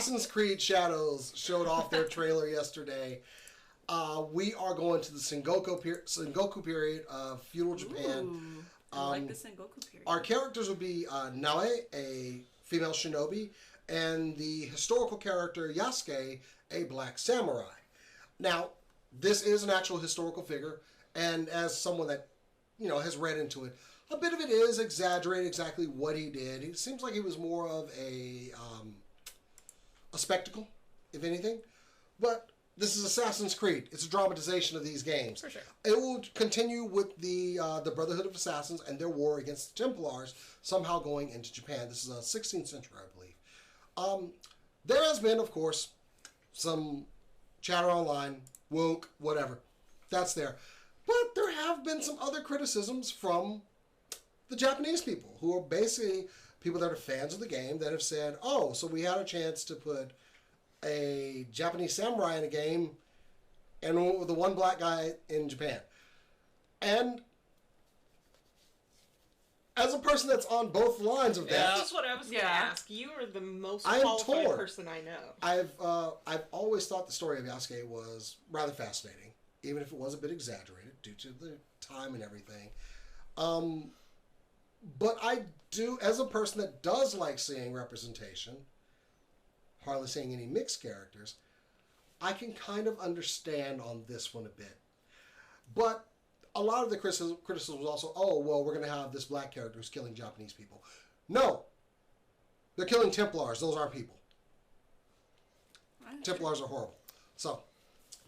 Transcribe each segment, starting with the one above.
Assassin's Creed Shadows showed off their trailer yesterday. We are going to the Sengoku period of feudal Japan. Ooh, I like the Sengoku period. Our characters will be Naoe, a female shinobi, and the historical character Yasuke, a black samurai. Now, this is an actual historical figure, and as someone that has read into it, a bit of it is exaggerated exactly what he did. It seems like he was more of a spectacle, if anything. But this is Assassin's Creed. It's a dramatization of these games. For sure. It will continue with the Brotherhood of Assassins and their war against the Templars, somehow going into Japan. This is 16th century, I believe. There has been, of course, some chatter online, woke, whatever. That's there. But there have been some other criticisms from the Japanese people, who are basically people that are fans of the game, that have said, oh, so we had a chance to put a Japanese samurai in a game and the one black guy in Japan. And as a person that's on both lines of that... That's just what I was going to ask. You are the most qualified person I know. I've always thought the story of Yasuke was rather fascinating, even if it was a bit exaggerated due to the time and everything. But I do, as a person that does like seeing representation, hardly seeing any mixed characters, I can kind of understand on this one a bit. But a lot of the criticism was also, oh, well, we're going to have this black character who's killing Japanese people. No. They're killing Templars. Those aren't people. Templars are horrible. So,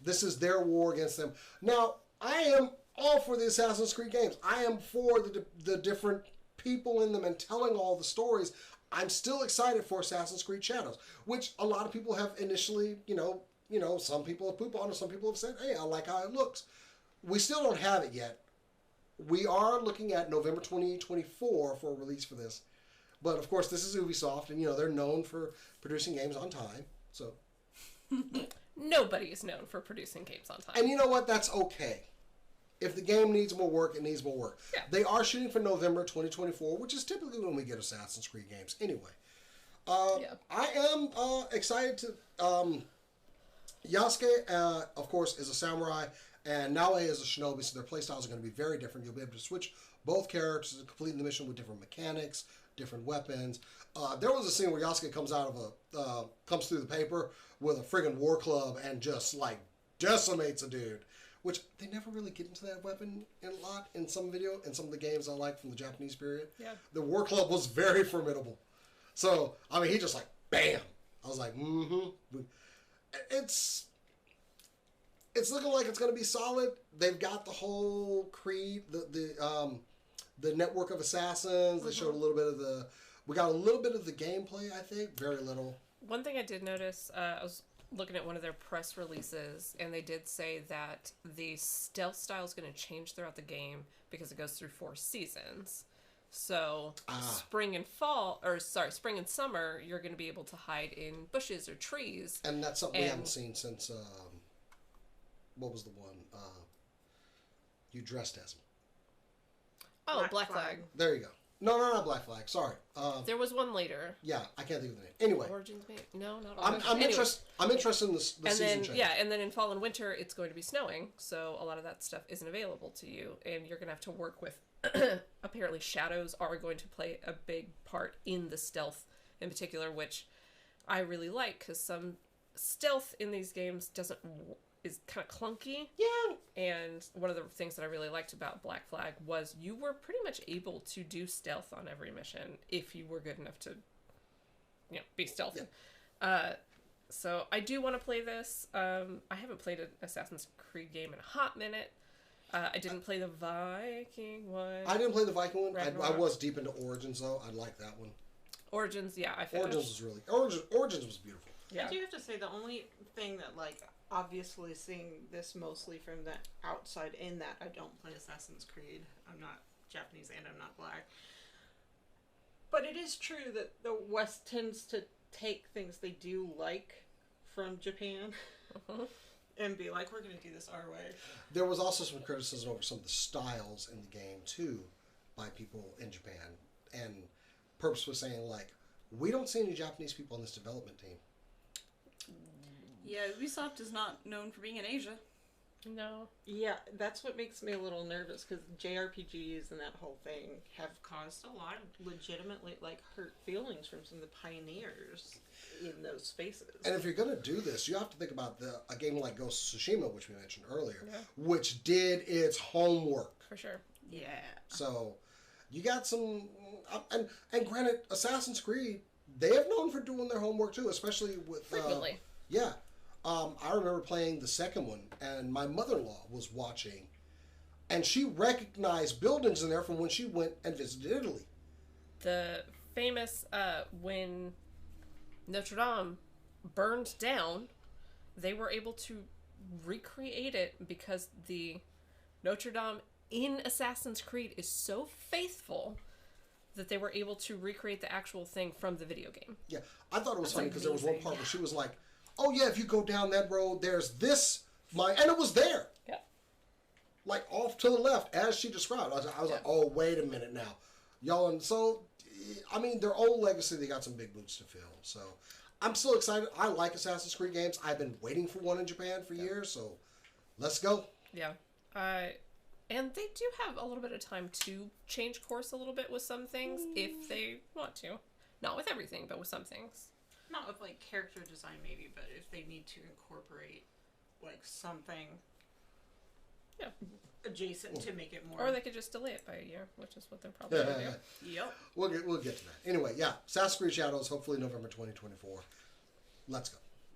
this is their war against them. Now, I am all for the Assassin's Creed games. I am for the different people in them and telling all the stories. I'm still excited for Assassin's Creed Shadows, which a lot of people have initially, some people have pooped on it, some people have said, hey, I like how it looks. We still don't have it yet. We are looking at November 2024 for a release for this. But, of course, this is Ubisoft, and, they're known for producing games on time, so... Nobody is known for producing games on time. And you know what? That's okay. If the game needs more work, it needs more work. Yeah. They are shooting for November 2024, which is typically when we get Assassin's Creed games. Anyway, I am excited to... Yasuke, of course, is a samurai, and Naoe is a shinobi, so their playstyles are going to be very different. You'll be able to switch both characters and complete the mission with different mechanics, different weapons. There was a scene where Yasuke comes through the paper with a friggin' war club and just, decimates a dude. Which, they never really get into that weapon a lot in some of the games I like from the Japanese period. Yeah. The war club was very formidable. So, he just bam! I was like, It's looking like it's going to be solid. They've got the whole Creed, the network of assassins. They showed a little bit of we got a little bit of the gameplay, I think. Very little. One thing I did notice, I was looking at one of their press releases, and they did say that the stealth style is going to change throughout the game because it goes through 4 seasons. So spring and summer, you're going to be able to hide in bushes or trees. And that's something we haven't seen since, what was the one? You dressed as him. Oh, Black Flag. There you go. No, not Black Flag. Sorry. There was one later. Yeah, I can't think of the name. Anyway. Origins, maybe? No, not Origins. I'm interested in the season change. Yeah, and then in fall and winter, it's going to be snowing, so a lot of that stuff isn't available to you, and you're going to have to work with... Apparently, shadows are going to play a big part in the stealth in particular, which I really like, because some stealth in these games is kind of clunky. Yeah. And one of the things that I really liked about Black Flag was you were pretty much able to do stealth on every mission if you were good enough to, be stealthy. Yeah. So I do want to play this. I haven't played an Assassin's Creed game in a hot minute. I didn't play the Viking one. I didn't play the Viking one. I was deep into Origins, though. I like that one. Origins, yeah, I finished. Origins was beautiful. Yeah. I do have to say, the only thing that, obviously seeing this mostly from the outside in that I don't play Assassin's Creed. I'm not Japanese and I'm not black. But it is true that the West tends to take things they do like from Japan and be like, we're going to do this our way. There was also some criticism over some of the styles in the game, too, by people in Japan. And purposely saying, we don't see any Japanese people on this development team. Yeah, Ubisoft is not known for being in Asia. No. Yeah, that's what makes me a little nervous because JRPGs and that whole thing have caused a lot of legitimately hurt feelings from some of the pioneers in those spaces. And if you're going to do this, you have to think about a game like Ghost of Tsushima, which we mentioned earlier, which did its homework. For sure. Yeah. So you got some, and granted, Assassin's Creed, they have known for doing their homework too, especially with Frequently. Yeah. I remember playing the second one, and my mother-in-law was watching, and she recognized buildings in there from when she went and visited Italy. The famous, when Notre Dame burned down, they were able to recreate it because the Notre Dame in Assassin's Creed is so faithful that they were able to recreate the actual thing from the video game. Yeah, I thought it was funny because there was one part where she was like, oh yeah, if you go down that road, there's this mine, and it was there. Yeah. Like off to the left, as she described. I was like, oh, wait a minute now. Y'all, and so, I mean, their old legacy, they got some big boots to fill. So, I'm still excited. I like Assassin's Creed games. I've been waiting for one in Japan for years, so let's go. Yeah. And they do have a little bit of time to change course a little bit with some things if they want to. Not with everything, but with some things. Not with character design maybe, but if they need to incorporate something adjacent to make it more. Or they could just delay it by a year, which is what they're probably going to do. Yep. We'll get to that. Anyway, yeah, Assassin's Creed Shadows, hopefully November 2024. Let's go.